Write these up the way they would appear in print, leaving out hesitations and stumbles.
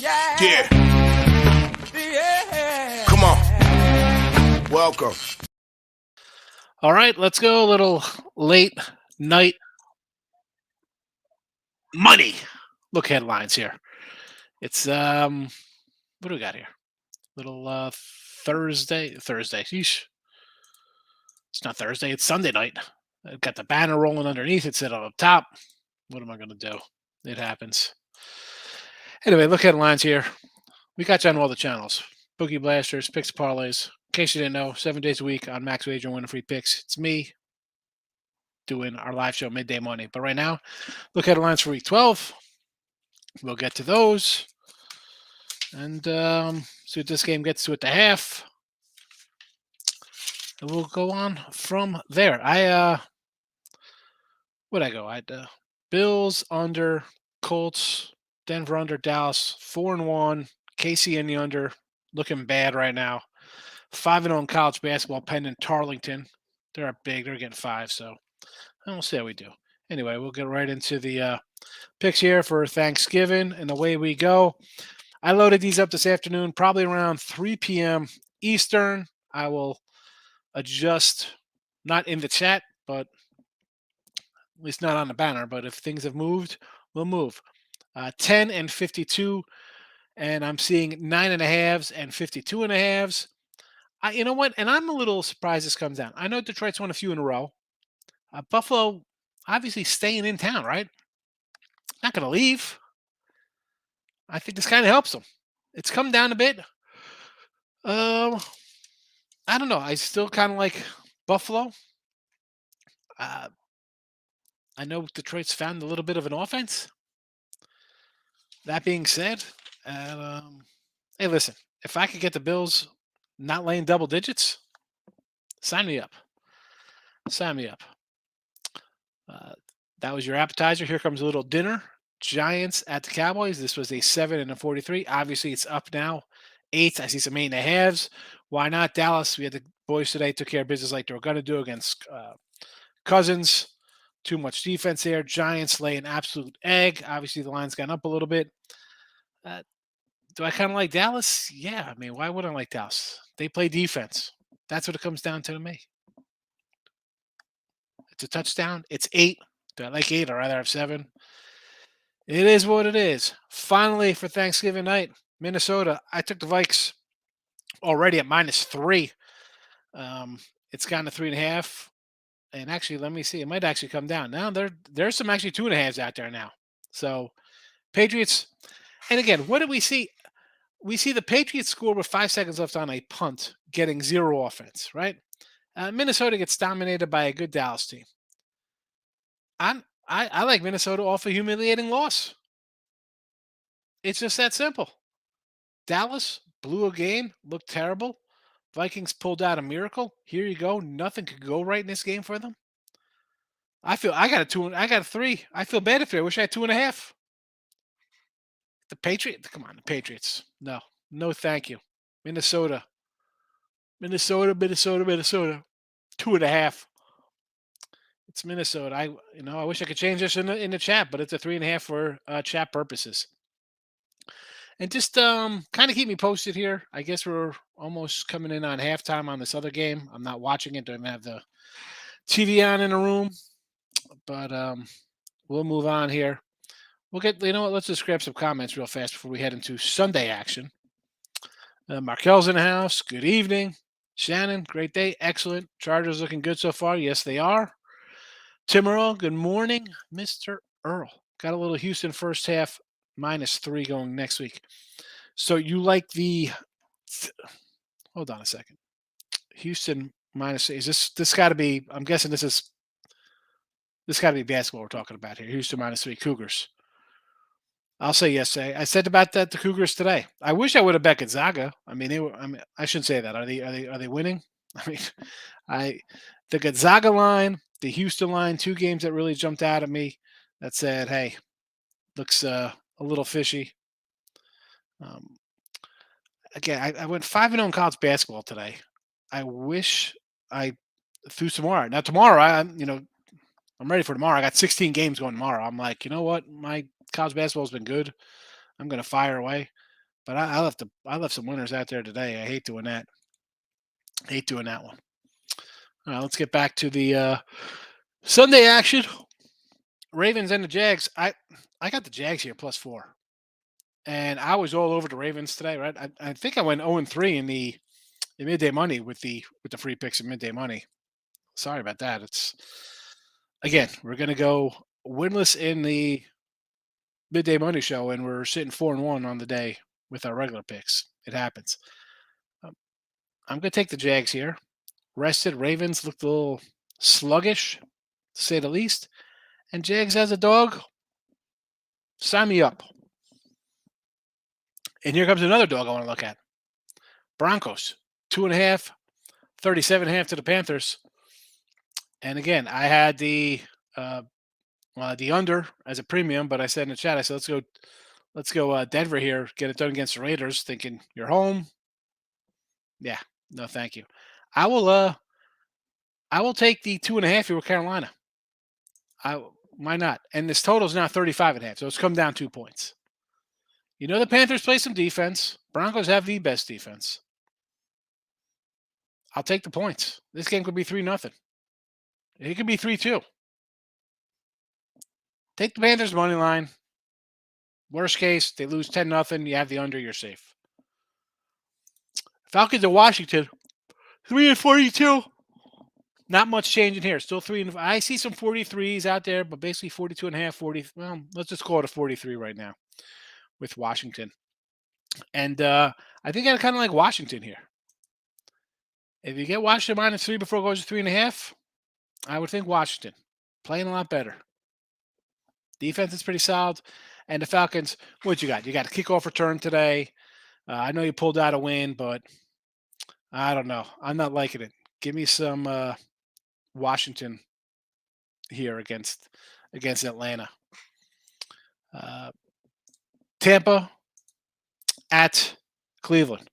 Yeah. Come on. Welcome. All right, let's go a little late night money. Look headlines here. It's what do we got here? Little Thursday. Sheesh. It's not Thursday, it's Sunday night. I've got the banner rolling underneath it, said on top. What am I gonna do? It happens. Anyway, look headlines here. We got you on all the channels. Bookie Blasters, Picks Parlays. In case you didn't know, 7 days a week on Max Wager and Winning Free Picks. It's me doing our live show Midday Money. But right now, look headlines for week 12. We'll get to those. And see what this game gets to at the half. And we'll go on from there. Where'd I go? I had Bills under, Colts, Denver under, Dallas, 4-1, KC in the under, looking bad right now. 5-0 in college basketball, pending Tarleton. They're up big. They're getting 5, so we'll see how we do. Anyway, we'll get right into the picks here for Thanksgiving, and away we go. I loaded these up this afternoon, probably around 3 p.m. Eastern. I will adjust, not in the chat, but at least not on the banner. But if things have moved, we'll move. 10 and 52, and I'm seeing 9.5s and 52.5s. You know what? And I'm a little surprised this comes down. I know Detroit's won a few in a row. Buffalo, obviously staying in town, right? Not going to leave. I think this kind of helps them. It's come down a bit. I don't know. I still kind of like Buffalo. I know Detroit's found a little bit of an offense. That being said, hey, listen, if I could get the Bills not laying double digits, sign me up. Sign me up. That was your appetizer. Here comes a little dinner. Giants at the Cowboys. This was a 7 and a 43. Obviously, it's up now. 8. I see some 8.5s. Why not? Dallas, we had the boys today, took care of business like they were going to do against Cousins. Too much defense there. Giants lay an absolute egg. Obviously, the line's gone up a little bit. Do I kind of like Dallas? Yeah. I mean, why wouldn't I like Dallas? They play defense. That's what it comes down to me. It's a touchdown. It's 8. Do I like 8? I'd rather have 7. It is what it is. Finally, for Thanksgiving night, Minnesota. I took the Vikes already at -3. It's gone to 3.5. And actually, let me see. It might actually come down. Now there's some actually 2.5s out there now. So Patriots. And again, what did we see? We see the Patriots score with 5 seconds left on a punt, getting 0 offense, right? Minnesota gets dominated by a good Dallas team. I like Minnesota off a humiliating loss. It's just that simple. Dallas blew a game, looked terrible. Vikings pulled out a miracle. Here you go. Nothing could go right in this game for them. I got a 2. I got a 3. I feel bad if I wish I had 2.5. The Patriots. Come on, the Patriots. No, thank you. Minnesota. 2.5. It's Minnesota. I wish I could change this in the chat, but it's a 3.5 for chat purposes. And just kind of keep me posted here. I guess we're almost coming in on halftime on this other game. I'm not watching it. Don't have the TV on in the room. But we'll move on here. We'll get, let's just grab some comments real fast before we head into Sunday action. Markel's in the house. Good evening. Shannon, great day. Excellent. Chargers looking good so far. Yes, they are. Tim Earl, good morning. Mr. Earl. Got a little Houston first half, -3 going next week. So you like hold on a second. Houston minus, is this got to be, I'm guessing this got to be basketball we're talking about here. Houston -3 Cougars. I'll say yes. I said about that the Cougars today. I wish I would have bet Gonzaga. I shouldn't say that. Are they winning? The Gonzaga line, the Houston line, 2 games that really jumped out at me that said, hey, looks a little fishy. Again, I went 5-0 in college basketball today. I wish I threw some more. Now tomorrow, I'm ready for tomorrow. I got 16 games going tomorrow. I'm like, you know what? My college basketball's been good. I'm going to fire away. But I left some winners out there today. I hate doing that. Hate doing that one. All right, let's get back to the Sunday action. Ravens and the Jags. I got the Jags here +4, and I was all over the Ravens today. Right, I think I went 0-3 in the midday money with the free picks and midday money. Sorry about that. It's again we're gonna go winless in the midday money show, and we're sitting 4-1 on the day with our regular picks. It happens. Um, I'm gonna take the Jags here. Rested Ravens looked a little sluggish, to say the least. And Jags as a dog, sign me up. And here comes another dog I want to look at. Broncos, 2.5, 37.5 to the Panthers. And again, I had uh, the under as a premium, but I said in the chat, I said let's go Denver here, get it done against the Raiders. Thinking you're home. Yeah, no, thank you. I will I will take the 2.5 here with Carolina. Why not? And this total is now 35.5, so it's come down 2 points. You know the Panthers play some defense. Broncos have the best defense. I'll take the points. This game could be 3-0. It could be 3-2. Take the Panthers money line. Worst case, they lose 10-0. You have the under, you're safe. Falcons of Washington, 3-42. Not much change in here. Still 3. I see some 43s out there, but basically 42.5, 40. Well, let's just call it a 43 right now with Washington. And I think I kind of like Washington here. If you get Washington -3 before it goes to 3.5, I would think Washington playing a lot better. Defense is pretty solid. And the Falcons, what you got? You got a kickoff return today. I know you pulled out a win, but I don't know. I'm not liking it. Give me some Washington here against Atlanta. Tampa at Cleveland.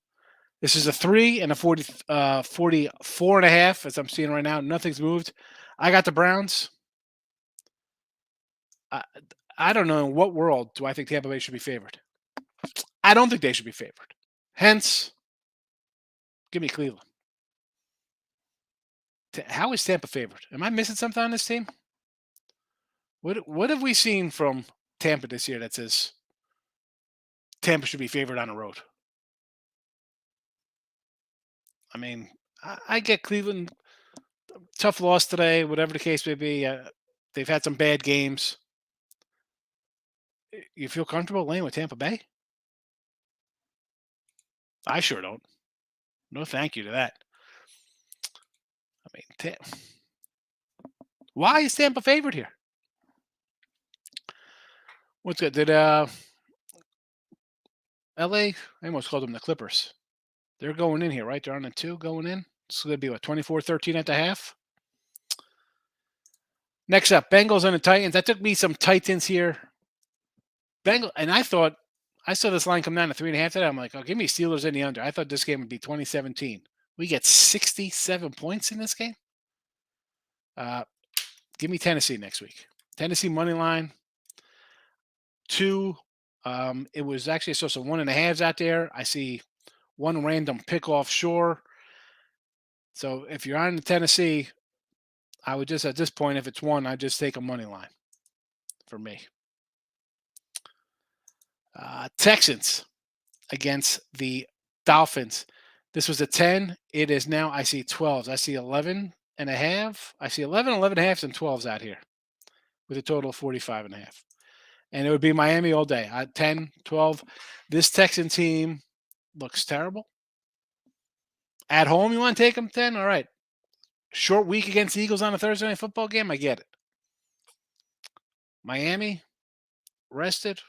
This is a 3 and a 44.5, as I'm seeing right now. Nothing's moved. I got the Browns. I don't know in what world do I think Tampa Bay should be favored. I don't think they should be favored. Hence, give me Cleveland. How is Tampa favored? Am I missing something on this team? What have we seen from Tampa this year that says Tampa should be favored on the road? I mean, I get Cleveland tough loss today, whatever the case may be. They've had some bad games. You feel comfortable laying with Tampa Bay? I sure don't. No, thank you to that. I mean, why is Tampa favored here? What's good? Did LA? I almost called them the Clippers. They're going in here, right? They're on a 2 going in. It's going to be what, 24-13 at the half? Next up, Bengals and the Titans. That took me some Titans here. And I saw this line come down to 3.5 today. I'm like, oh, give me Steelers in the under. I thought this game would be 2017. We get 67 points in this game. Give me Tennessee next week. Tennessee money line 2. It was actually so 1.5s out there. I see one random pick offshore. So if you're on the Tennessee, I would just at this point, if it's 1, I'd just take a money line for me. Texans against the Dolphins. This was a 10. It is now, I see 12s. I see 11.5. I see 11.5s, and 12s out here with a total of 45.5. And it would be Miami all day. 10, 12. This Texan team looks terrible. At home, you want to take them 10? All right. Short week against the Eagles on a Thursday night football game? I get it. Miami, rested.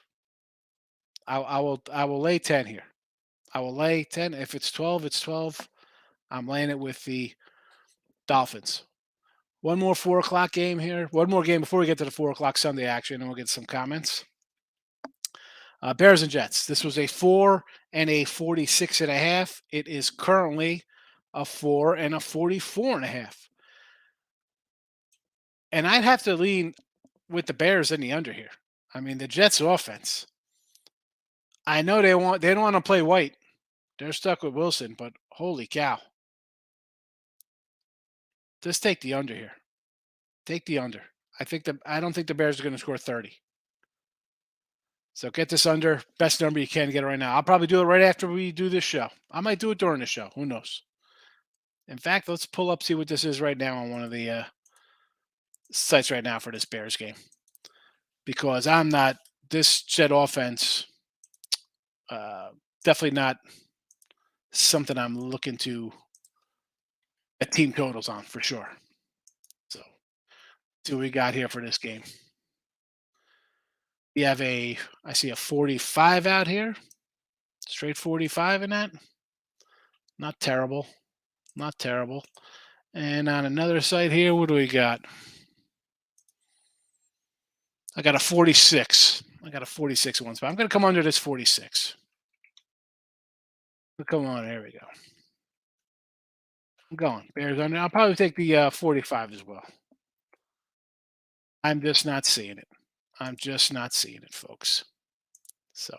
I will lay 10 here. I will lay 10. If it's 12, it's 12. I'm laying it with the Dolphins. One more 4 o'clock game here. One more game before we get to the 4 o'clock Sunday action, and we'll get some comments. Bears and Jets. This was a 4 and a 46.5. It is currently a 4 and a 44.5. And I'd have to lean with the Bears in the under here. I mean, the Jets offense. I know they don't want to play White. They're stuck with Wilson, but holy cow. Just take the under here. Take the under. I don't think the Bears are going to score 30. So get this under. Best number you can get it right now. I'll probably do it right after we do this show. I might do it during the show. Who knows? In fact, let's pull up, see what this is right now on one of the sites right now for this Bears game. Because I'm not, this Jet offense, uh, definitely not something I'm looking to get team totals on for sure. So, see what we got here for this game. We have I see a 45 out here. Straight 45 in that. Not terrible. Not terrible. And on another site here, what do we got? I got a 46. I got a 46 one spot. I'm going to come under this 46. Come on, there we go. I'm going. Bears under. I'll probably take the 45 as well. I'm just not seeing it. I'm just not seeing it, folks. So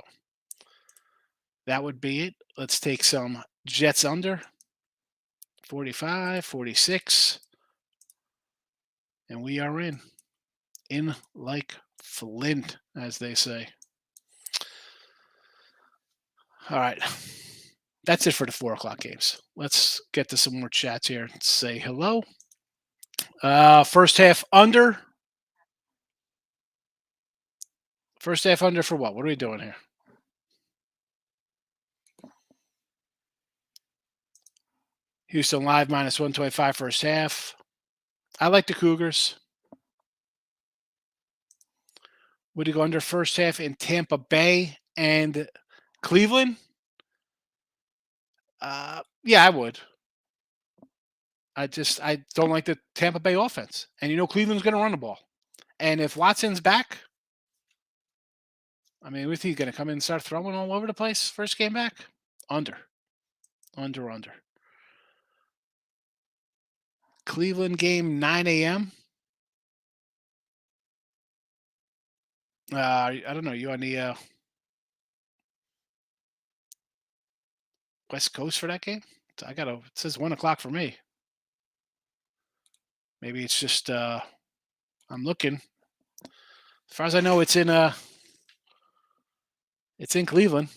that would be it. Let's take some Jets under 45, 46. And we are in like Flint, as they say. All right. That's it for the 4 o'clock games. Let's get to some more chats here and say hello. First half under. First half under for what? What are we doing here? Houston Live minus 125 first half. I like the Cougars. Would you go under first half in Tampa Bay and Cleveland? Yeah, I would. I don't like the Tampa Bay offense. And Cleveland's going to run the ball. And if Watson's back, I mean, with he going to come in and start throwing all over the place first game back? Under. Under. Cleveland game, 9 a.m. I don't know. You on the West Coast for that game? It says 1 o'clock for me. Maybe it's just, I'm looking. As far as I know, it's in Cleveland.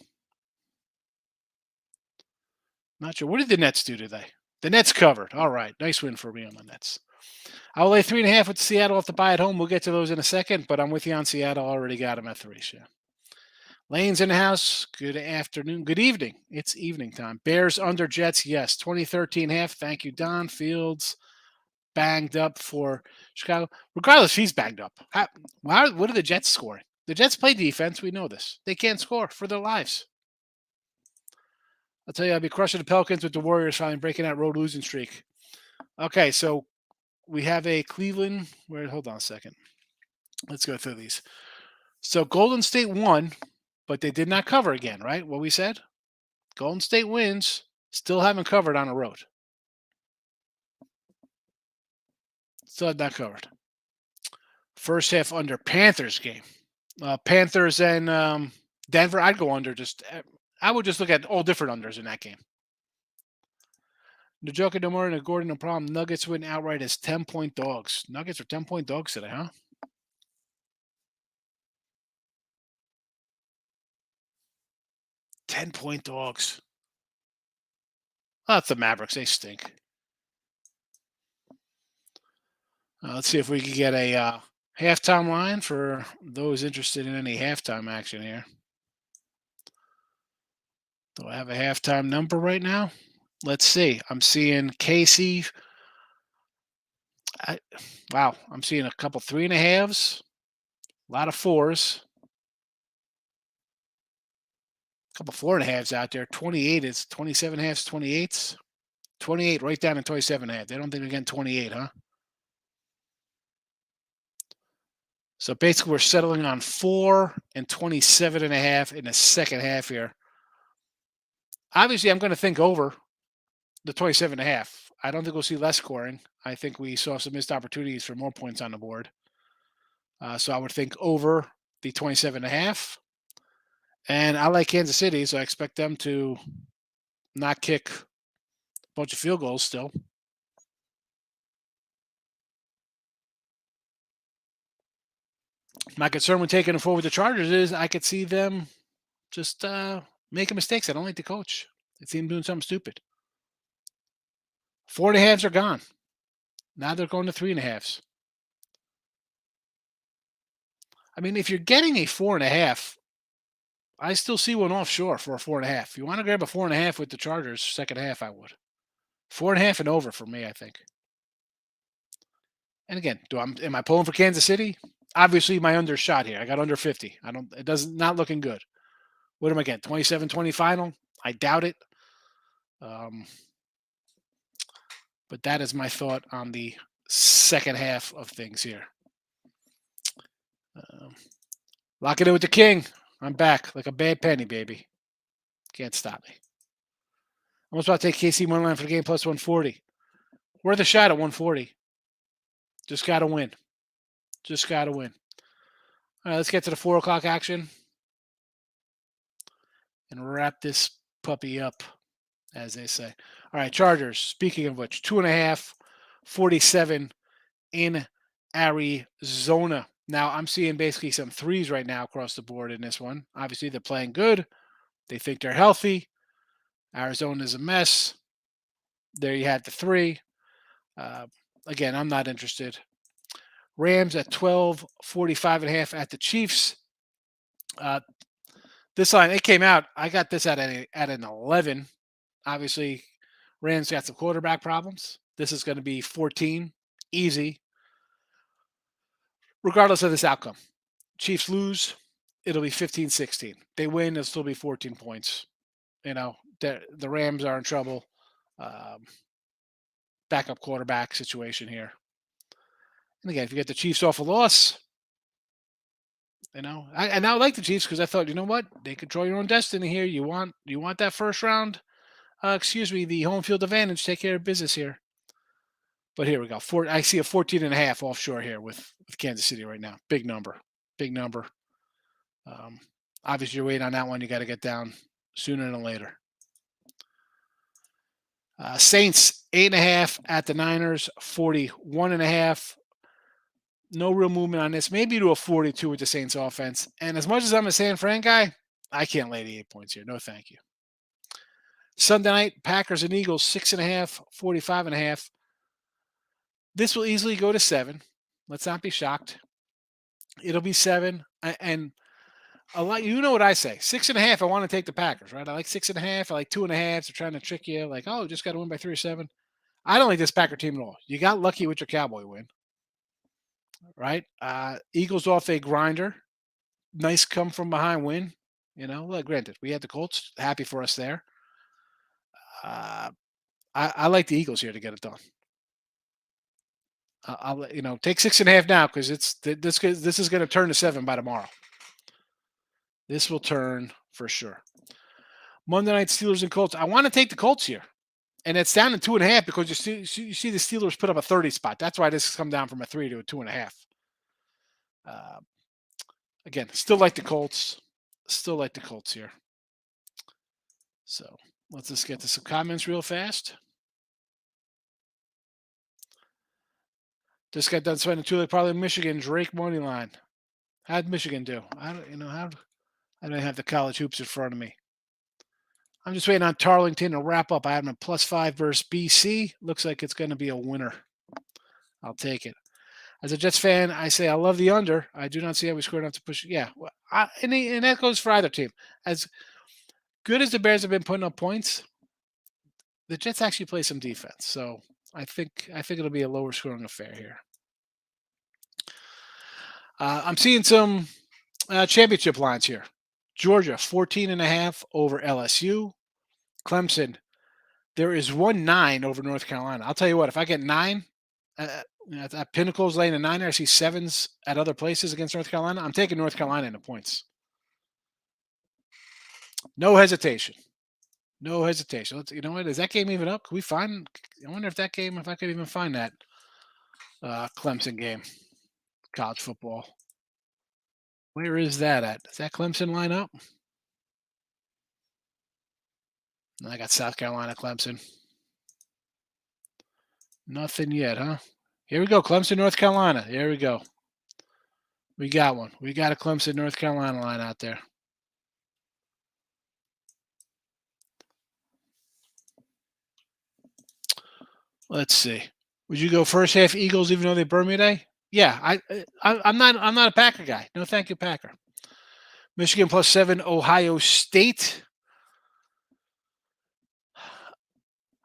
Not sure. What did the Nets do today? The Nets covered. All right. Nice win for me on the Nets. I'll lay 3.5 with Seattle off the buy at home. We'll get to those in a second, but I'm with you on Seattle. Already got them at 3. Yeah. Lane's in the house. Good afternoon. Good evening. It's evening time. Bears under Jets. Yes. 2013 half. Thank you, Don. Fields banged up for Chicago. Regardless, he's banged up. What are the Jets scoring? The Jets play defense. We know this. They can't score for their lives. I'll tell you, I'll be crushing the Pelicans with the Warriors finally breaking that road losing streak. Okay, so we have a Cleveland. Hold on a second. Let's go through these. So Golden State won, but they did not cover again, right? What we said? Golden State wins, still haven't covered on the road. Still have not covered. First half under Panthers game. Panthers and Denver, I'd go under. I would just look at all different unders in that game. The Joker, no more, and Gordon, no problem. Nuggets win outright as 10-point dogs. Nuggets are 10-point dogs today, huh? $10-point dogs. Oh, that's the Mavericks. They stink. Let's see if we can get a halftime line for those interested in any halftime action here. Do I have a halftime number right now? Let's see. I'm seeing Casey. Wow. I'm seeing a couple 3.5s. A lot of 4s. A couple 4.5s out there. 28 is 27 halves, 28s. 28 right down to 27 half. They don't think we're getting 28, huh? So basically we're settling on 4 and 27.5 in the second half here. Obviously, I'm going to think over the 27.5. I don't think we'll see less scoring. I think we saw some missed opportunities for more points on the board. So I would think over the 27.5. And I like Kansas City, so I expect them to not kick a bunch of field goals still. My concern with taking them forward the Chargers is I could see them just making mistakes. I don't like the coach. They seem doing something stupid. 4.5s are gone. Now they're going to 3.5s. I mean, if you're getting a 4.5, I still see one offshore for a 4.5. If you want to grab a 4.5 with the Chargers, second half, I would. 4.5 and over for me, I think. And again, am I pulling for Kansas City? Obviously, my undershot here. I got under 50. I don't. It does not looking good. What am I getting? 27-20 final? I doubt it. Um, but that is my thought on the second half of things here. Um, Lock it in with the king. I'm back like a bad penny, baby. Can't stop me. I'm about to take KC money line for the game plus 140. Worth a shot at 140. Just got to win. Just got to win. All right, let's get to the 4 o'clock action and wrap this puppy up, as they say. All right, Chargers. Speaking of which, 2.5, 47 in Arizona. Now, I'm seeing basically some threes right now across the board in this one. Obviously, they're playing good. They think they're healthy. Arizona's a mess. There you had the 3. Again, I'm not interested. Rams at 12, 45.5 at the Chiefs. This line, it came out. I got this at an 11. Obviously, Rams got some quarterback problems. This is going to be 14, easy, regardless of this outcome. Chiefs lose, it'll be 15-16. They win, it'll still be 14 points. The Rams are in trouble. Backup quarterback situation here. And again, if you get the Chiefs off a loss, I like the Chiefs because I thought, you know what, they control your own destiny here. You want that first round, the home field advantage. Take care of business here. But here we go. I see a 14.5 offshore here with Kansas City right now. Big number. Obviously, you're waiting on that one. You got to get down sooner than later. Saints 8.5 at the Niners, 41.5. No real movement on this. Maybe to a 42 with the Saints offense. And as much as I'm a San Fran guy, I can't lay the 8 points here. No, thank you. Sunday night, Packers and Eagles, 6.5, 45.5. This will easily go to 7. Let's not be shocked. It'll be 7. And a lot, you know what I say. 6.5, I want to take the Packers, right? I like 6.5. I like 2.5. They're trying to trick you. Like, oh, just got to win by 3 or 7. I don't like this Packer team at all. You got lucky with your Cowboy win, right? Eagles off a grinder. Nice come from behind win. Granted, we had the Colts. Happy for us there. I like the Eagles here to get it done. I'll take 6.5 now because this is going to turn to 7 by tomorrow. This will turn for sure. Monday night Steelers and Colts. I want to take the Colts here, and it's down to 2.5 because you see the Steelers put up a 30 spot. That's why this has come down from a 3 to a 2.5. Again, still like the Colts. Still like the Colts here. So let's just get to some comments real fast. Just got done spending 2 probably Michigan Drake money line. How'd Michigan do? I don't have the college hoops in front of me. I'm just waiting on Tarleton to wrap up. I have them at +5 versus BC. Looks like it's going to be a winner. I'll take it. As a Jets fan, I say I love the under. I do not see how we scored enough to push. Yeah, and that goes for either team. As good as the Bears have been putting up points, the Jets actually play some defense. So I think it'll be a lower scoring affair here. I'm seeing some championship lines here. Georgia 14.5 over LSU. Clemson, there is 1-9 over North Carolina. I'll tell you what, if I get 9, at Pinnacle's laying a 9, I see 7s at other places against North Carolina. I'm taking North Carolina in the points. No hesitation. No hesitation. You know what? Is that game even up? Can we find? I wonder if I could even find that Clemson game, college football. Where is that at? Does that Clemson line up? And I got South Carolina, Clemson. Nothing yet, huh? Here we go. Clemson, North Carolina. Here we go. We got one. We got a Clemson, North Carolina line out there. Let's see. Would you go first half Eagles even though they burned me today? Yeah, I'm not a Packer guy. No, thank you, Packer. Michigan +7, Ohio State.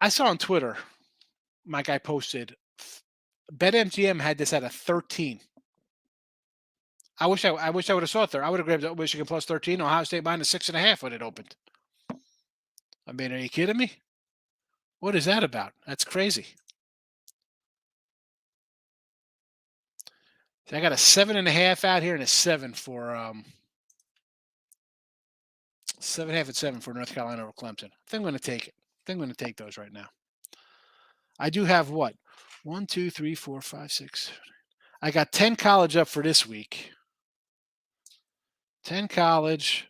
I saw on Twitter, my guy posted, BetMGM had this at a 13. I wish I would have saw it there. I would have grabbed Michigan +13, Ohio State -6.5 when it opened. I mean, are you kidding me? What is that about? That's crazy. So I got a 7.5 out here and a 7 for 7.5 and 7 for North Carolina over Clemson. I think I'm going to take it. I think I'm going to take those right now. I do have what? 1, 2, 3, 4, 5, 6. I got 10 college up for this week. 10 college.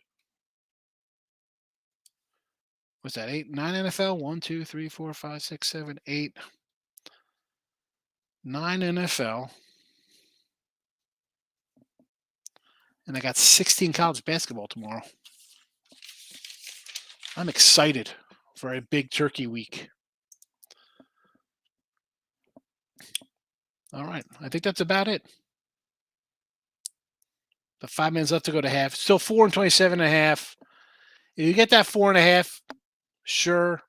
What's that? 8, 9 NFL? 1, 2, 3, 4, 5, 6, 7, 8. 9 NFL. And I got 16 college basketball tomorrow. I'm excited for a big turkey week. All right. I think that's about it. The 5 minutes left to go to half. Still 4 and 27.5. If you get that 4.5, sure.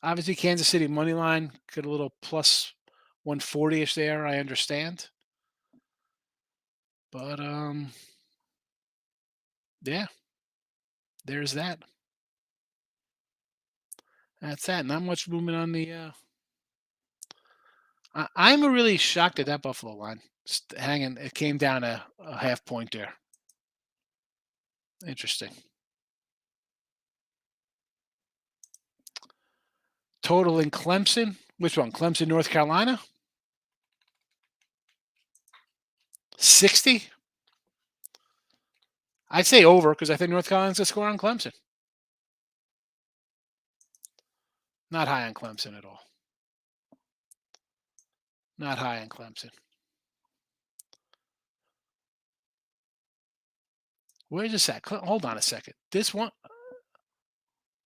Obviously, Kansas City money line, get a little plus 140-ish there. I understand. But yeah, there's that. That's that. Not much movement on the. I'm really shocked at that Buffalo line hanging. It came down a half point there. Interesting. Total in Clemson. Which one? Clemson, North Carolina? 60? I'd say over because I think North Carolina's going to score on Clemson. Not high on Clemson at all. Not high on Clemson. Where's this at? Hold on a second. This one,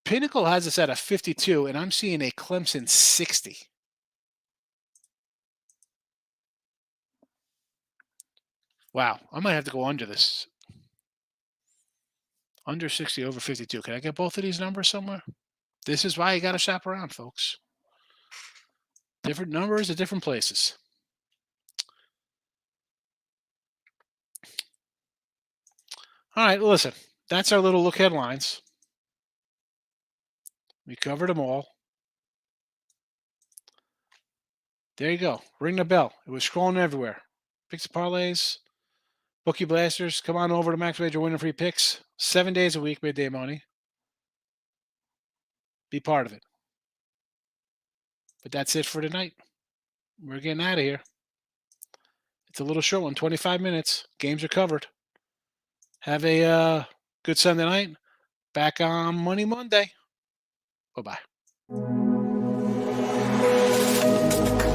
Pinnacle has us at a 52, and I'm seeing a Clemson 60. Wow, I might have to go under this. Under 60, over 52. Can I get both of these numbers somewhere? This is why you got to shop around, folks. Different numbers at different places. All right, listen. That's our little look headlines. We covered them all. There you go. Ring the bell. It was scrolling everywhere. Picks and parlays. Bookie Blasters. Come on over to Max Wager Winning Free Picks. 7 days a week, midday money. Be part of it. But that's it for tonight. We're getting out of here. It's a little short one, 25 minutes. Games are covered. Have a good Sunday night. Back on Money Monday. Bye-bye.